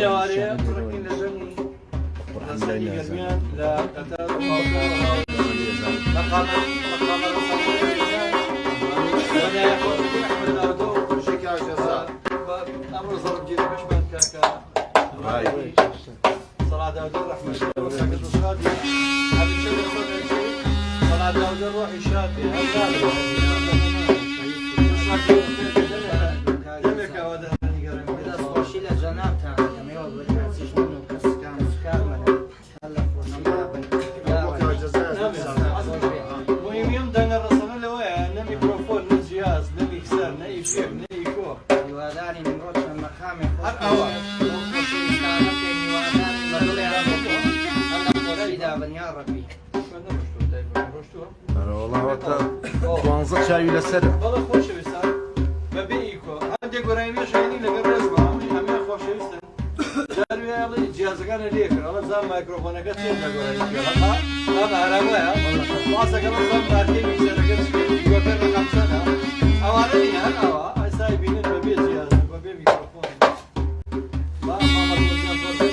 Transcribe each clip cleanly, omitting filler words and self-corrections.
ئێوارەیە پڕەکەی لە ژەمی ڕەسەنی گەرمیان لە قەتار و مەقامە ئەمڕۆ زەڵبگیری بەشمان کاکە سەڵات داودە ڕەحمەت کاکە دووشادی هەمیشە سەڵات داودە ڕۆحی شادی مهمیم دەنگە ڕەسەنە لەوەیە نە میکرۆفۆن نە جیاز نە میکسەر نە ئیفێک نە ئیکۆ هیواداری مرۆڤ لە مەقامی هەر ئەوە خۆشەویستانە پێی هیواداری بەدڵێ خۆشیدا بەنیا ڕەبی وڵاوەتە دوانزە چاوی لەسەر بەڵێ خۆشەویستان بەبێ ئیکۆ هەندێک گۆرانی شەینی لەگەڵ ڕێزبە هەمووی خۆشەویستن داروێڵی جیازەکانە لێکرد ئەڵە زان مایکرۆفۆنەکە چێن لە گۆرانی ئەمە هەرامەیە واسەکەڵ زان مارکەی میکسەرەکە گۆپێر بە قەمسەنە ئەوانە نین هەر ئەوە ئەستای بینن بەبێ جیاز بەبێ میکرۆفۆن با مامەڵەکان فەرمێ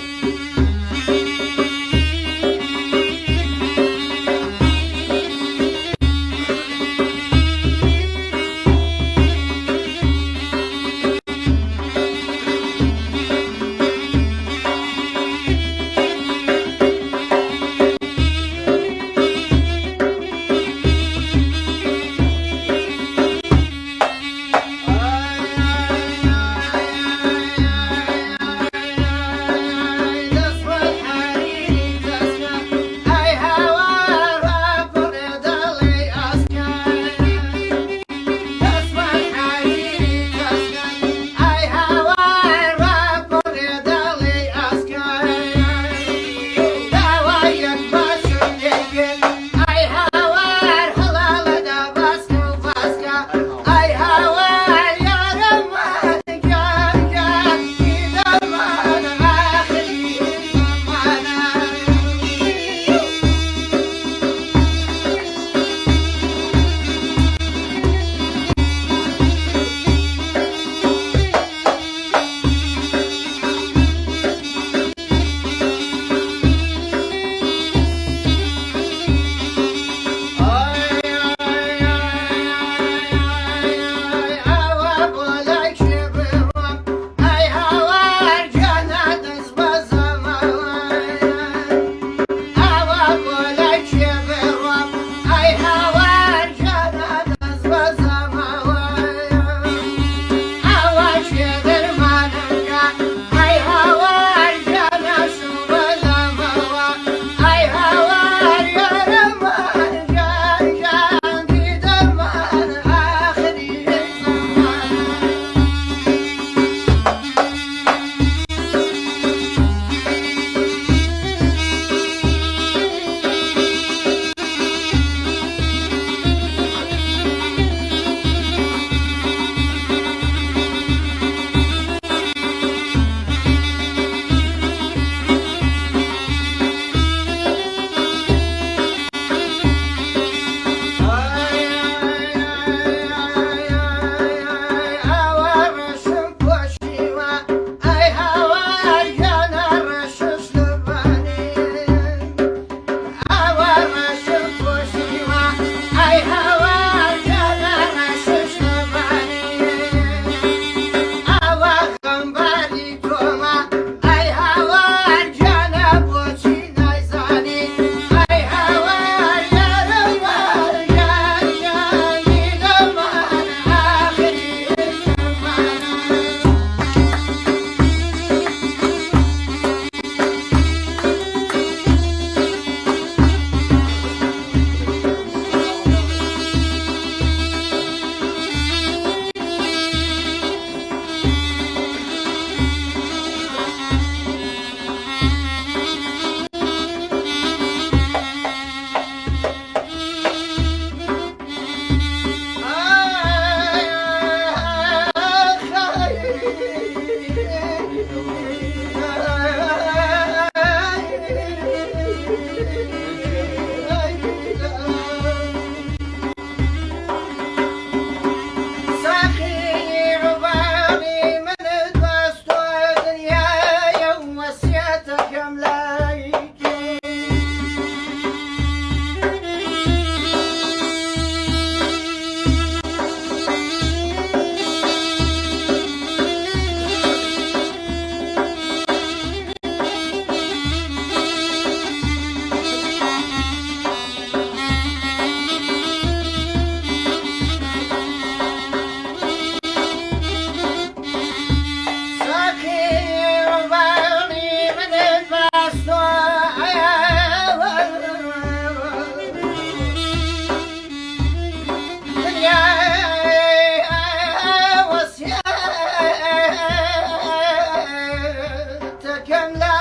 كم لا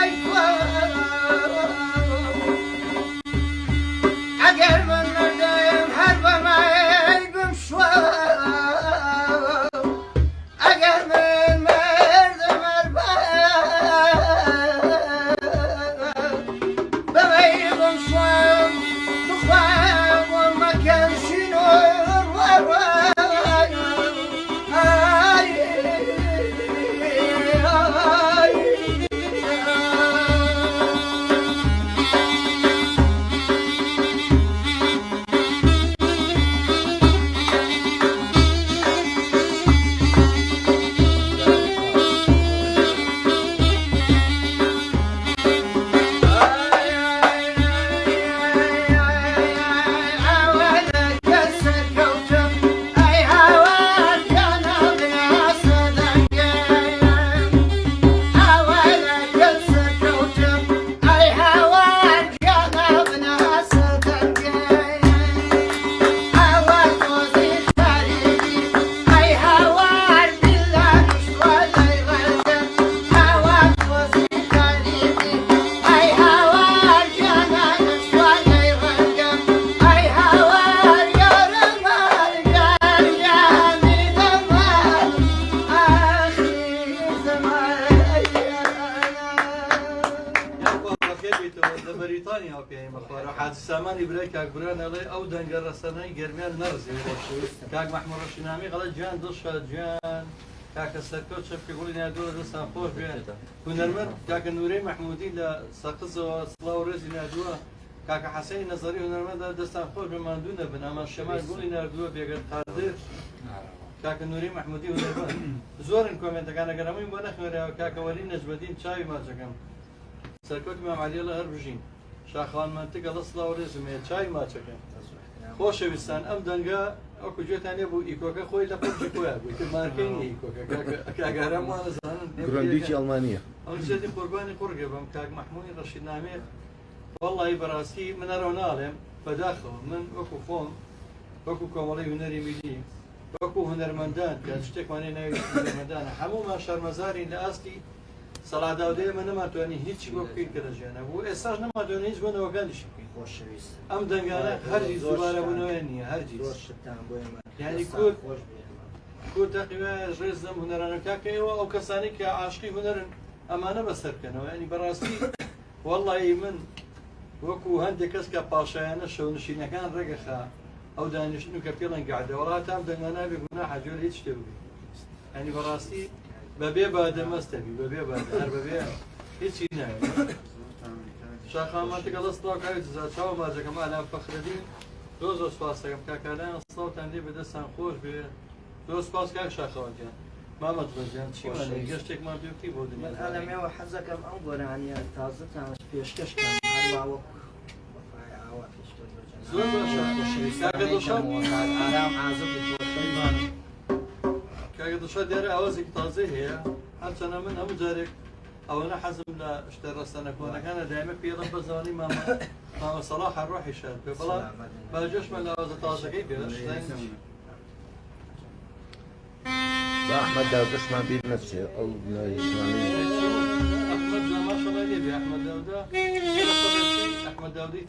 يكون اگر من مردم هر با مرگم شوار اگر من مردم هر با مرگم شوار تو خواب و مکن شنور بریتانیا پێی مەخوارە حاجی سامانی برای کاکبران ئەڵێ ئەو دەنگە ڕەسەنەی گەرمیان نەڕزێ کاک محموود ڕەشینامی ئەڵێ گیان دڵشە گیان کاکە سەرکەوت چەپکە گوڵی نادووە دەستان خۆش بێن هونەرمەند کاکە نورەی محمودی لە سەقزەوە سڵاو ڕێزی نادووە کاکە حەسەنی نەزەری هونەرمەندە دەستان خۆش بێ ماندوو نەبن ئەمان شەمان گوڵی نردووە بێگەر قادر کاکە نوری محمودی هونەرمەند زۆرن کۆمنتەکان ئەگەر هەمووی بۆ نەخوێنراوە کاکە وەلی نەجمەدین چاوی ماچەکەم سەرکەوتی مام عەلیە لە هەر بژین شاخوان منتیگە لە سڵاو ڕێزمێ چای ماچەکەم خۆشەویستان ئەم دەنگە ئەوکو گوێتان لێ بوو ئیکۆکە خۆی لە پڕ کوێ بووی تر مارکەی نیە ئیکۆکە کاگارەم وان دەزانن گرندیکی ئەڵمانیە ئەو جێتی قوربانی قورگێ بەم کاک محمودی ڕەشیدنامێ وەڵڵی بەڕاستی من ئەرەو ناڵێم بەداخەوە من وەکو خۆم وەکو کۆمەڵی هونەری میلی وەکو هونەرمەندان کە شتێکمانێ ناوی هونەرمەندانە هەموومان شەرمەزارین لە ئاستی سەڵاداودەیە من نەماتوانی هیچی بۆ بکەین کە لە ژیانە بوو ئێستاش نەماتوانی هیچ بۆ نەوەگەندیشی بکەین خۆشەویست ئەم دەنگانە هەرگیز دووبارە بوونەوەی نییە هەرگیز یعنی کورد تەقریبا ڕێز لەم هونەرانە کاکە ئێوە ئەو کەسانی کە عاشقی هونەرن ئەمانە بەسەرکەنەوە ینی بەڕاستی وەڵڵی من وەکو هەندێک کەس کە پاشایانە شەونشینەکان ڕێگەخا ئەو دانیشتن و کە پێڵەن گەعدە وەڵات تام دەنگانە بێ گوناحە جۆر هیچ شتێ بووی ینی بەڕاستی بەبێ بادە مەستەبی بەبێ بادە هەر بەبێ هیچی ناوێت شاخاماتێکە دەست کاوی چاوە ماجەکەم ئالام فەخرەدین زۆر زۆر سپاس دەکەم کاکالایان سڵاوتان لێ بەدەستان خۆش بێ زۆر سپاس کاک شاخەوەجیان مامەت بەجیان چیمان گەشتێکمان پێ بکەی بۆ من ئەلەمێوە حەزەکەم ئەم گۆرانیە تازەتان پێشکەشکەم هەرواوە زۆر باشە کاکە دڵشاد ئارام عازبی خۆشەویستان کاکە دڵشاد دیارە ئاوازێکی تازەی هەیە هەرچەنە من هەموو جارێک ئەوەنە حەزم لە شتە ڕەسەنە کۆنەکانە دایمە پێڵم بە زەوانی مامە سەڵاح ڕۆحی شاد پێ بەڵام باجۆشمان لە ئاوازە تازەکەی پێدەش ئەحمەد داودەشمان بیر نەچێ ئەو ئەحمەد ماشەڵڵا لێبێ ئەحمەد داودا ئەحمەد داودی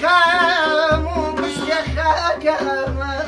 خام وبشت خاكما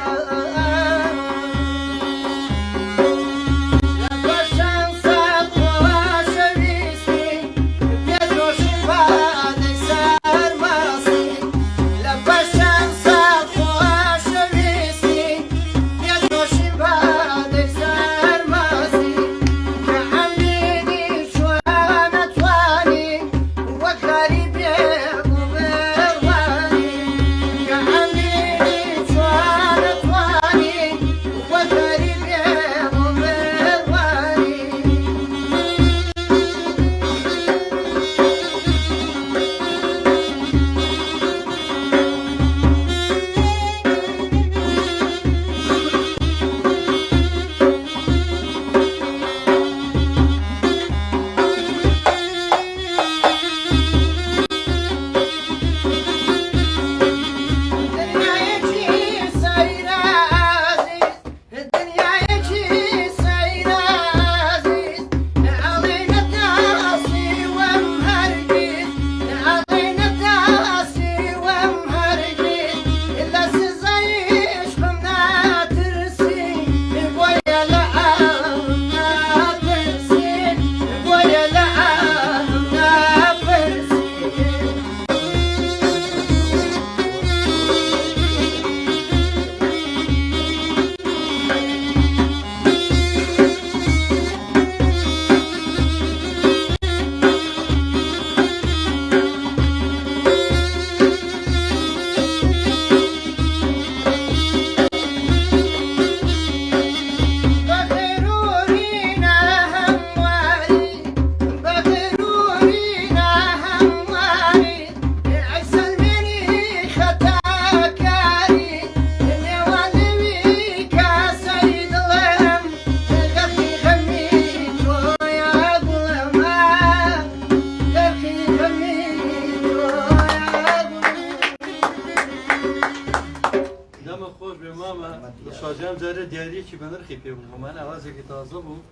شاجان جاره دیاری به نرخی پی بود من آوازی که تازه بود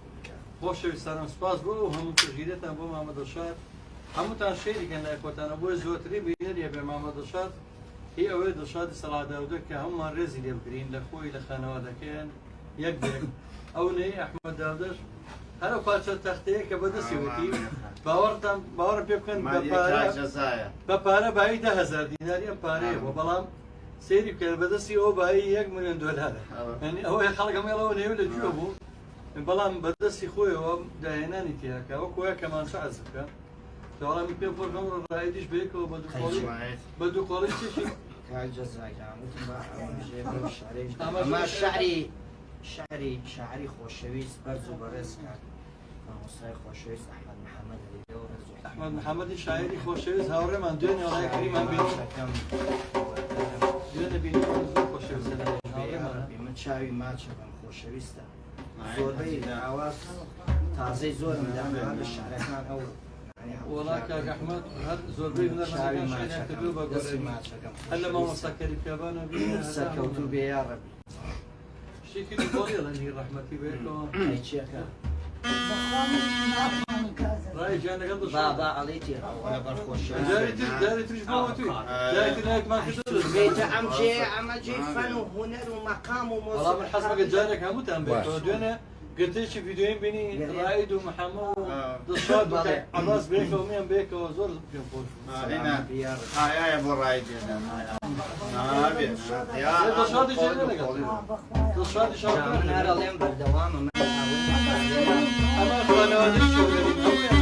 خۆشەویستانم سپاس بۆ و هەموو پشگیرێتان بۆ مامەدە شار هەمووتان شەیریکەن لای خۆتانە بۆی زۆرتری بینەریە بێ مامەدە شار هی ئەوەی دڵشادی سەڵاداودە کە هەمومان ڕێزی لێ بگرین لە خۆی لە خانەوادەکەیان یەک دێک ئەو نەی ئەحمەد داودەش هەرە پارچە تەختەیە کە بەدەستی وتی باوەڕ پێ بکەن بە پارە بای 10,000 دیناری ئەم پارەیە بۆ بەڵام سێری بکەن بەدەستی ئەو بای 1 ملیۆن دۆلارە یعنی ئەوەی خەڵکەمێڵەوە نێو لە گوێ بوو بەڵام بەدەستی خۆیەوە داهێنانی تیاکە وە کۆیە کەمانچە عەرز بکە دەوڵامی پێ بۆرگەم ڕایدیش بەیەکەوە بە دوو قۆڵی چێشی شاعری خۆشەویست بەرز و بەڕێز کات مامۆستای خۆشەویست ئەحمەد محەممەد ئەحمەد محەممەدی شاعری خۆشەویست هاوڕێمان دوێنێ وڵای کەریمان دوێنێ بینی خۆشەویستە من چاوی ماچە بەم خۆشەویستە زۆربەی ئاواز تازەی زۆرم دەمێت لە شارەکان ئەو وڵا کاک ئەحمەد هەر زۆربەی هونەرمەندەکان شاعریان کردووە بە گۆڕی هەر لە مامۆستا کەریکەبانە بینە سەرکەوتوو بێ یا ڕەبی شتێکی دووقۆڵی ئەڵێنی ڕەحمەتی بێتەوە چیەکە ڕای گیان لەگەڵ بابا ئەڵێتی لەبەر خۆشەویست جاری تریش بۆ توی جاری تر نایەتمان کردو بێتە ئەمە جێ فەن و هونەر و مەقام و مۆسیقی وەڵام من حەز بەکە جارێک هەمووتان بێتەوە دوێنێ گرتێکی ڤیدیۆیم بینی ڕاید و محەممەد و دڵشاد بکە عەباس بێکەوە میان بێکەوە زۆر پێم خۆش ئایە بۆ ڕای دێنە دڵشادی جێنە لەگەڵ دڵشادی شاڕ هەرەڵێم بەردەوامە ئەمە خانەوادەی شۆگەری هەموویان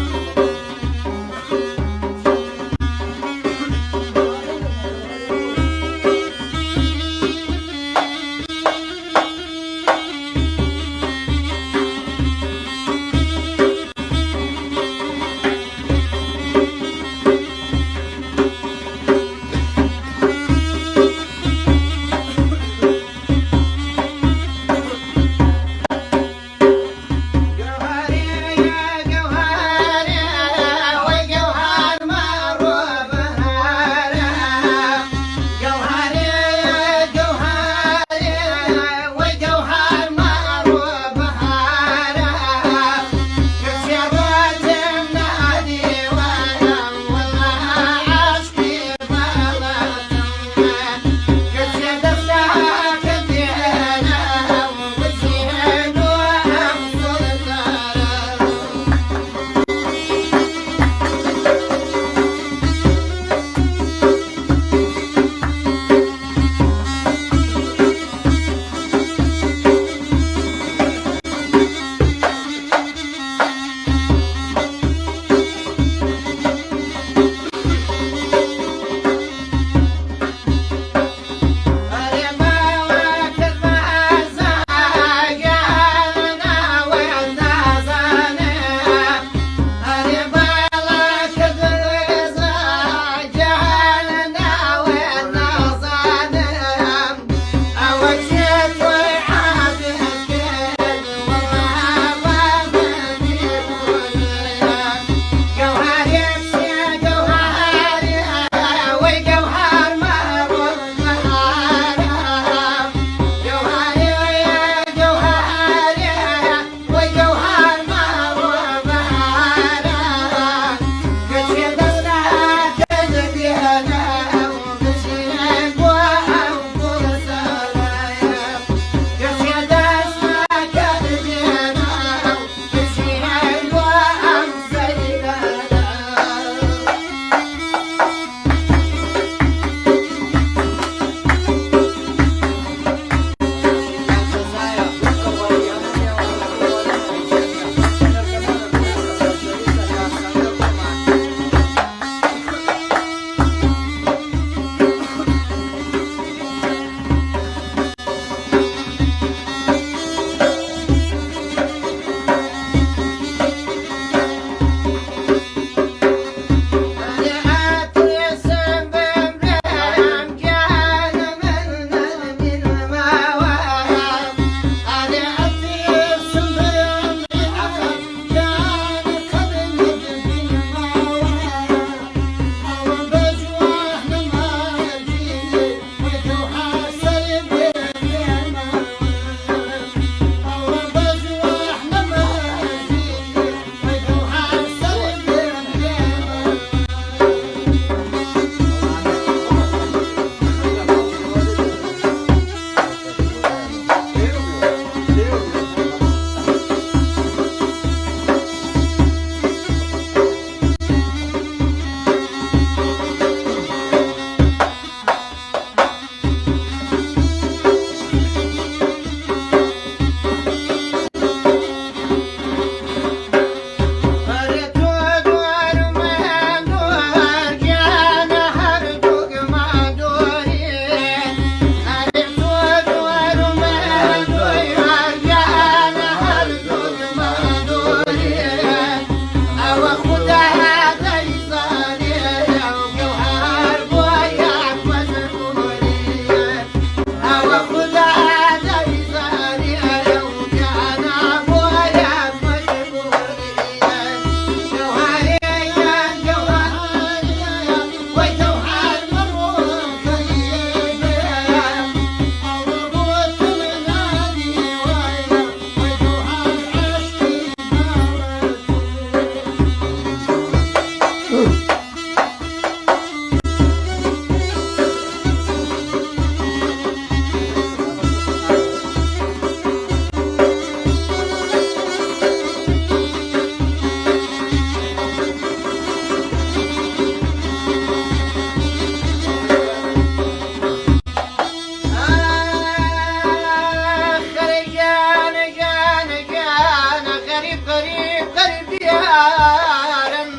يارم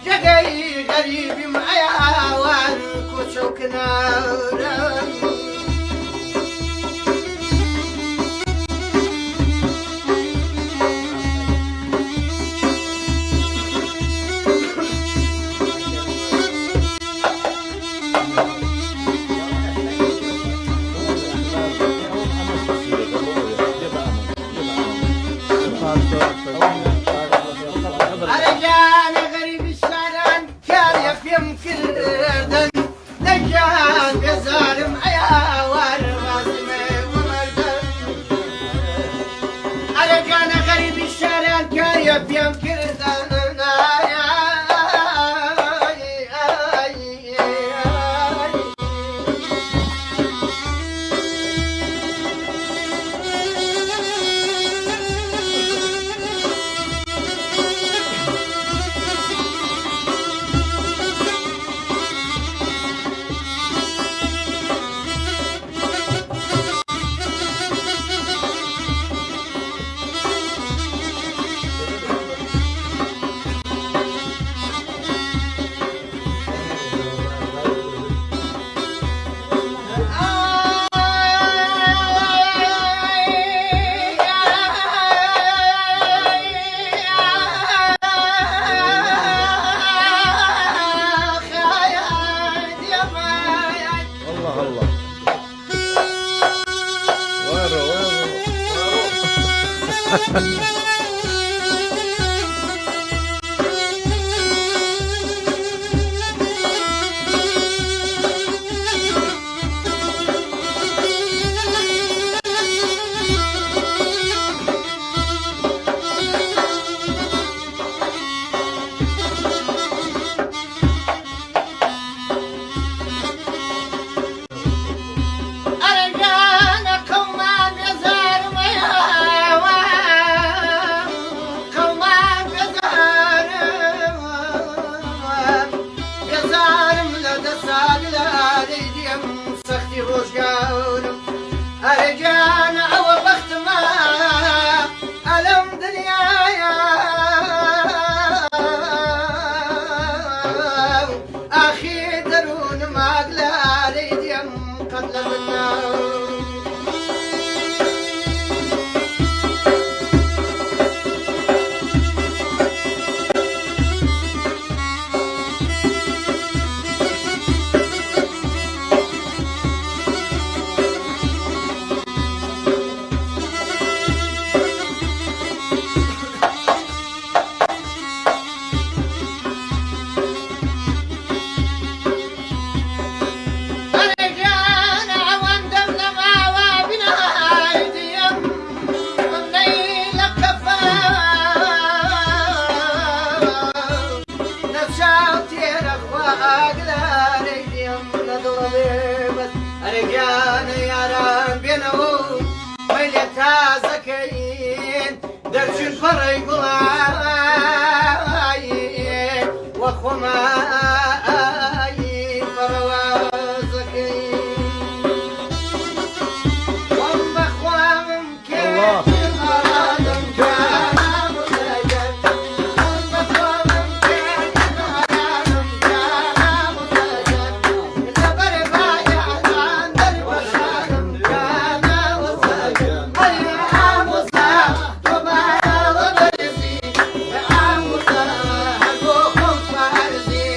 جگەی غەریبیم ئەیاوان کۆچە و کنارم ئەرەجانە غەریبی شاران کاریە پێم کردن نەجان بێزارم ئەیاوان ڕازمێ ومەردم ئەرەجانە غەریبی شاران کاریە پێم کردن الله الله وارو ئەرەجانە قەومان بێزارم ئەیاوان قەومان بێزارم لە دەسات لادەی دێم سەختی ڕۆژگارم ئەرەجانە ئەوە بەختمە ئەلەم دنیایە ئاخی دەروونم ئاگلارەی دێم قەت لە مناو ئەرەجانە ئەوەندەم نەماوە بینای دێم ئەمنەی لە کەفە نەچاو تێرە خوا ئاگلارەی دێم لە دڵێبەت ئەرەجانە یاران بێنەوە و مەیلێ تازەکەین دەرچین پەڕەی گوڵایی وە خۆمایی پەڕەوازەکەین وەم بەخوامم کێشم ئادەم جانم وزەگەر وەم بەخوامم کێشم ئادەم جانم وزەگەر لەبەر بایەعان دەربەشانم جانم وزەگەر ئەی ئامۆستا تۆ بایەوە بەرزی ئامۆستا هەر بۆ خۆم فارزی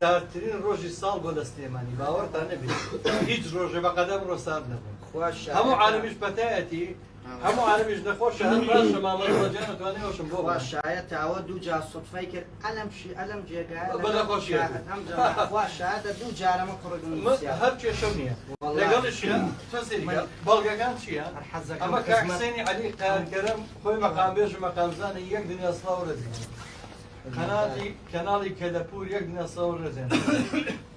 ساردترین ڕۆژی ساڵ بۆ لە سلێمانی باوەڕتان نەبێت هیچ ڕۆژێ بەقەدەم ڕۆ سارد نەبوو هەموو عالمیش بەتایەتی هەموو عالمیش نەخۆشە هەم باشە مامەڵەجان نتوانێت ئەوشم بۆ شایەت تاوە دوو جار سوتفەی کرد ئەلم جێگایە بەنەخۆشیە شایەتە دوو جارەمە کوڕگن هەر کێشە نییە لەگەڵشیە فەسێریکە بەڵگەکان چییە؟ ئەمە کاکسێنی عەلی قارکەرەم خۆی مەقامبێژ و مەقامزانە یەک دنیا سڵاو ڕێزی کەناڵی کەلەپور یەک دنیا سڵاو ڕێزێن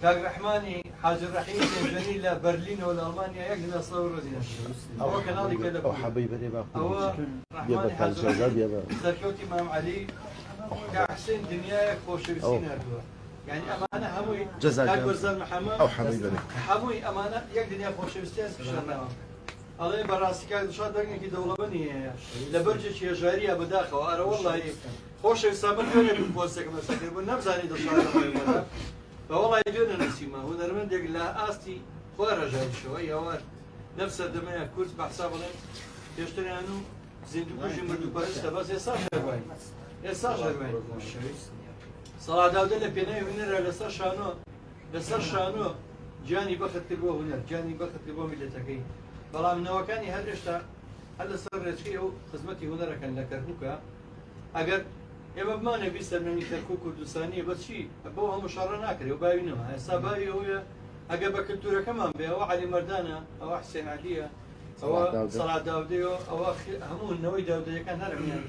کاک ڕەحمانی حاجی ڕەحیم تێژەنی لە بەرلینەوە لە ئەڵمانیا یەک دنیا سڵاو ڕێزیە ئەوە کەناڵی کەلەپور ئەوە ڕەحمانی حاجی ڕەحیم سەرکەوتی مام عەلی کاکسێن دنیایە خۆشەویستی نردووە يعني أمانة هموي أكبر زلمة محمد أو حبيبي هموي أمانة يقدر ياخذ شيء بستانس بشرنا الله براسي كاد شاد دقني كي دولة بني لبرجة شيء جارية بداخل وأنا والله خوش يسامر فيني بالبوسك مسكين بالنبزاني دشارة ما فوالله يجونا نسيمه هو درمن دق لا أستي خارج شوية وار نفس الدمية كورس بحساب الله يشتري عنه زندو كوجي مردو بارستا بس يساش ربعين صلاة داودة لبناء هنر لسر شانو جاني بخت تبوه هنر جاني بخت تبوه ملتكي بلا من نوكاني هرشتا هل سر رجكي أو خدمتي هنر كان لكركوكا أجر إما بمانه بيستر من كركوك ودوسانية بس شيء أبوها مشارة ناكري وباينها السباي هو أجر بكلتورة كمان بيا وعلي مردانا أو حسين عليا أو صلاة داودة أو همون نوي داودة كان هرم يعني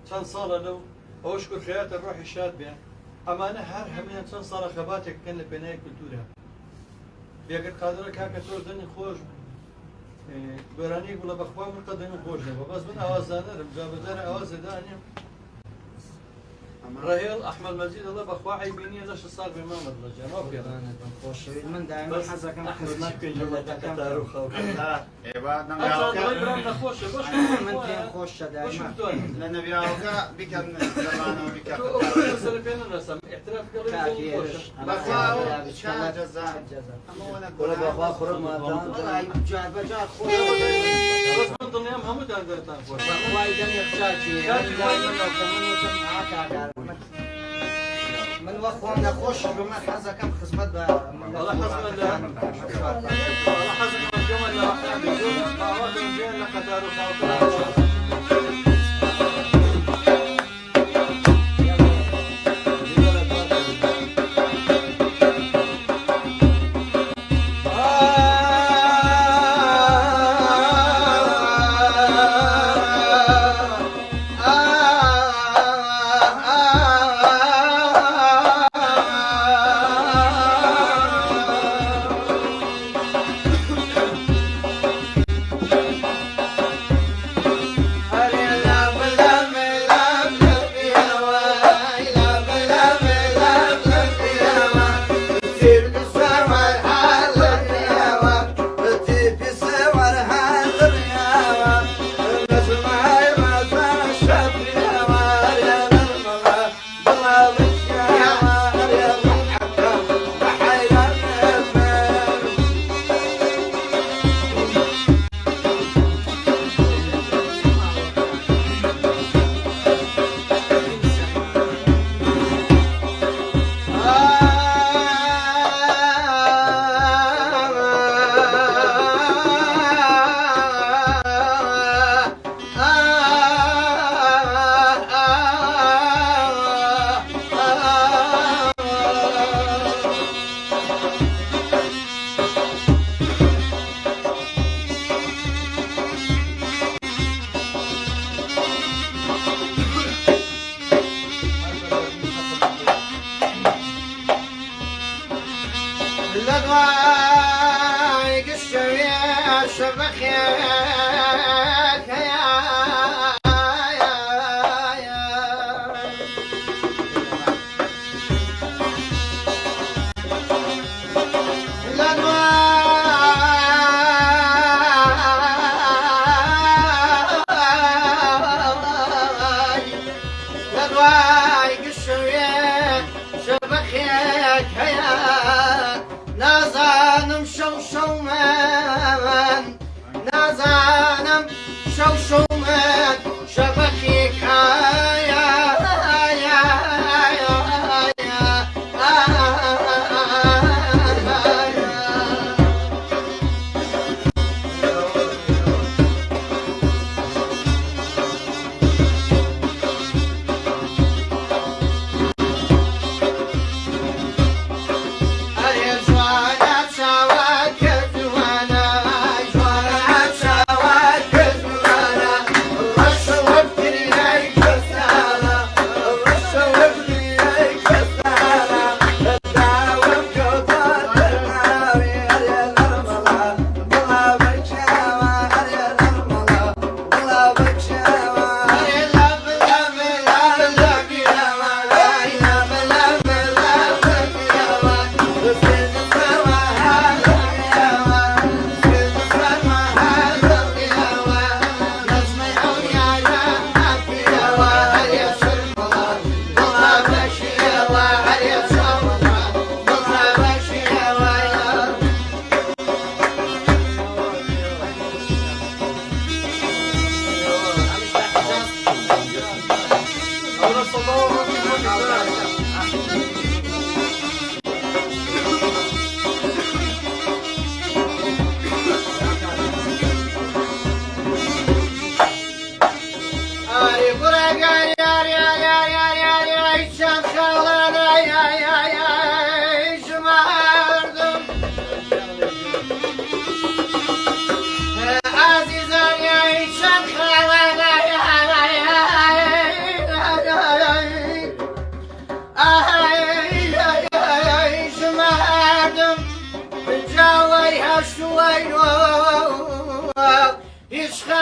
كان صالة لو أو أشكر خيات الروح الشاد بيا أمانة هر همين چند سال خباتك كان لبناء كلتورة بيقدر قادرك هكا تور دني خوش براني يقول بخوا من قدم خوش نبا بس من أوازانا رمجاب دار أواز داني رهيل أحمد مجيد الله بخوا عيبيني ليش صار بإمام الرجال ما في خوشوید من دائما حەزەکەم خزمەت من پێم خۆشە لە نەبیاوەکە بیکەن زەمانەوە بیکەن بەخوا خوڕمەدان جار بەجار خۆش دڵنیام هەمووتان دەرتان خۆش وای دەنێ قچاکی من وەخۆم نەخۆش بمە حەزەکەم خزمەت بە والله حزن الجمل لو احنا بدون قاوات زين لقدر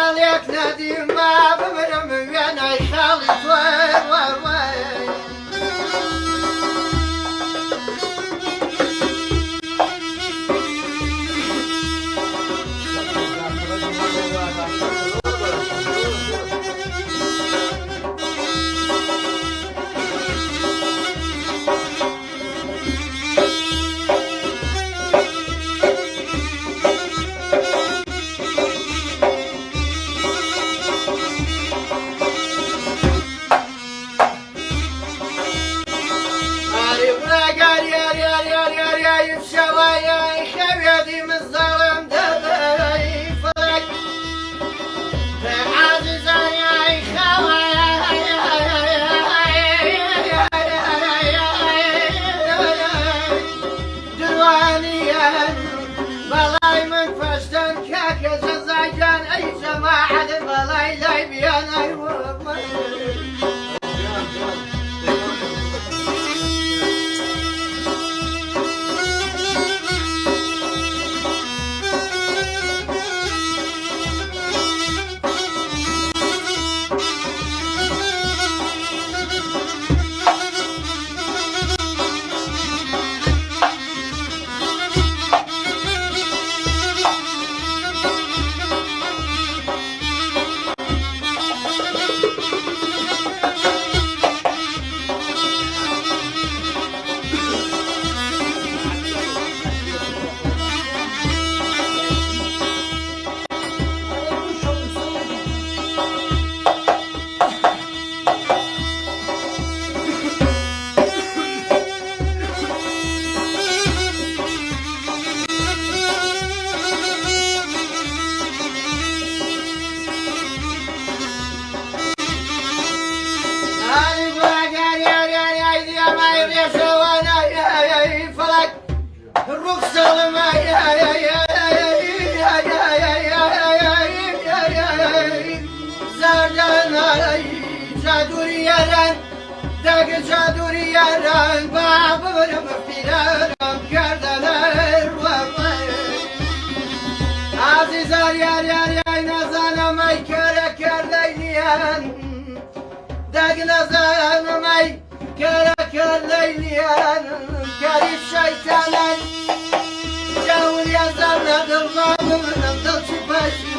خاليك نديم ما بمرم ويانا خالي وين وين وين بلاي من فشتن كاك جزاجان اي جماعة بلاي لاي بيانا جادوري ياران باب مفتيران كردنر عزيزار يار يار يار نزانا ماي كردليان دق نزانا ماي كردليان كاري الشيطان جاول يزرنا دلما من دل شباشي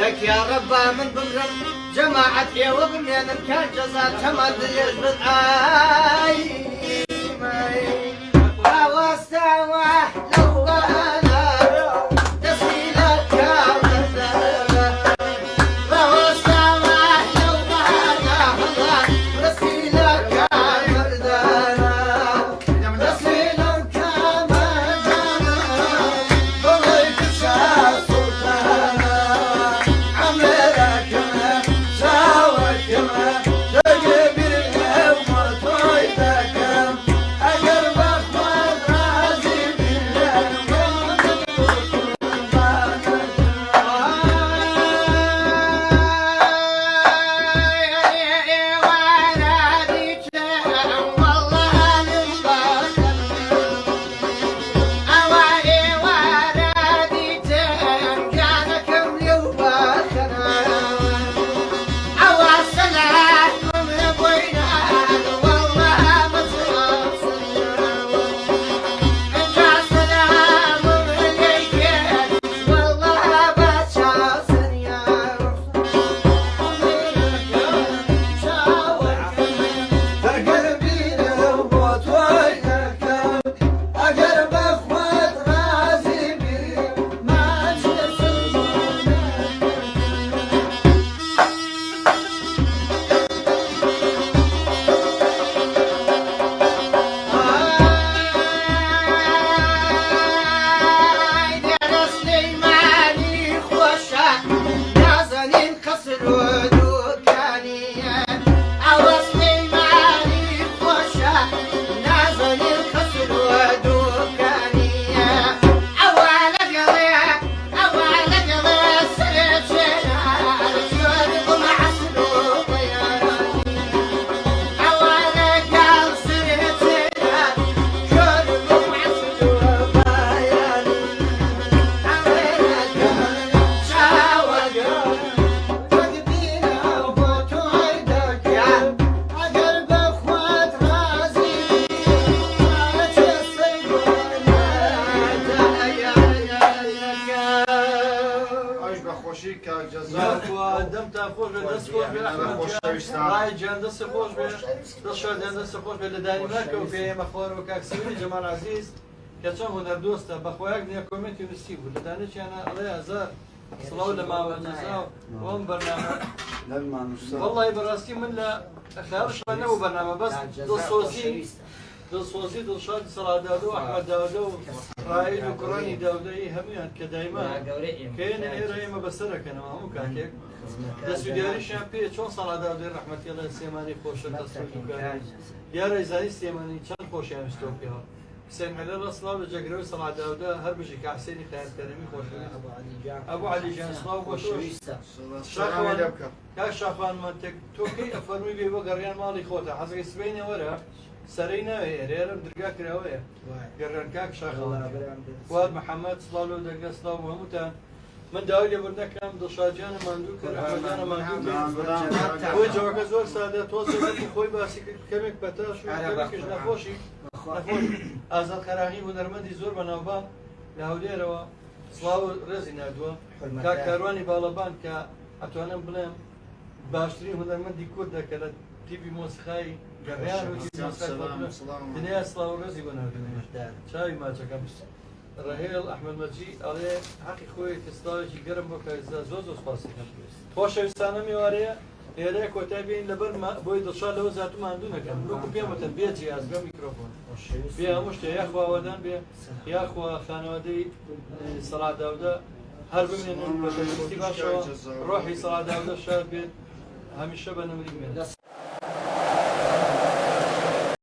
لك يا رب من بمرم جماعتي وبنيان كان جزاء تمد يجبد واستوى لو انا تسهيلك يا باشی کاک جەزا یاخوا دەمتان خۆش بێ دەست خۆش بێ خۆشەویستان. ڕای گیان دەستی خۆش بێ دەست شادیان دەستی خۆش بێ لە دانیمارکە و پێ ئێمە خۆرەوە کاک سەمیری جەمال عەزیز کە چەند هونەردۆستە بەخۆیاک نییە کۆمێتی نووسی بوو لە دانێکیانە ئەڵێ هەزار سڵاو لە ماوە جەزا و ئەم بەرنامە والله بەڕاستی من لە خیاڵشمان نەبوو بەرنامە بەس دڵسۆزی دڵشاد سەڵادادە و ئەحمەد داودە و ڕایل و کوڕانی داودەی هەمویان کە دایما کەێنە ئێرە ئێمە بەسەرەکەنەوە هەموو کاتێک دەسوودیاریشیان پێ چۆن سەڵادادەی ڕەحمەتی ئەڵێ سێمانی خۆشە دەستوکار دیارە زانی سێمانی چەند خۆشیان ویستۆ پێەوە حسێن هەلە ڕەسڵاو لە جەگرەوەی سەڵاداودە هەر بژی کە حسێنی خەیارکەرەمی خۆشەویست ئەبوو عەلیجان سڵاو بۆ تۆش کاک شاخوانمان تۆ کەی ئەفەرمووی بێ بۆ گەڕیان ماڵی خۆتە حەزەکەی سبەینە وەرە سەرەی ناوێ ئێرێرم درگا کراوەیە گەڕان کاک شاخەوان واد محەممەد سڵاو لەو دەرگا سڵاو بۆ هەمووتان من داوای لێبوردنەکەم دڵشادیانە ماندوو کرد ئەحمەدیانە ماندوو کرد بۆی جەوەکە زۆر سادە تۆزە خۆی باسی کرد کەمێک بەتاش و کەمێکیش نەخۆشی ئازاد خەراغی بۆ نەرمەندی زۆر بەناوبان لە هەولێرەوە سڵاو ڕێزی نردووە کاک کاروانی باڵەبان کە ئەتوانم بڵێم باشترین هونەرمەندی کوردە کە لە تیبی مۆسیقای گەڕیان و دنیا سڵاو ڕێزی بۆ نردووە چاوی ماچەکەم ڕەهێڵ ئەحمەد مەجی ئەڵێ حەقی خۆی کەسڵاوێکی گەرم بۆ کارزا زۆر زۆر سپاسەکەم خۆشەویستانە میوارەیە ئێرەیە کۆتای بین لەبەر بۆی دڵشاد لەوە زیاتر ماندوو نەکەم وەکو پێم وتە بێ جیاز بە میکرۆفۆن بێ هەموو شتێ یاخوا ئەوەدان بێ یاخوا خانەوادەی سەڵاداودە هەر بمێنن بە تەندروستی باشەوە ڕۆحی سەڵاداودە شاد بێت هەمیشە بە نەمری بێت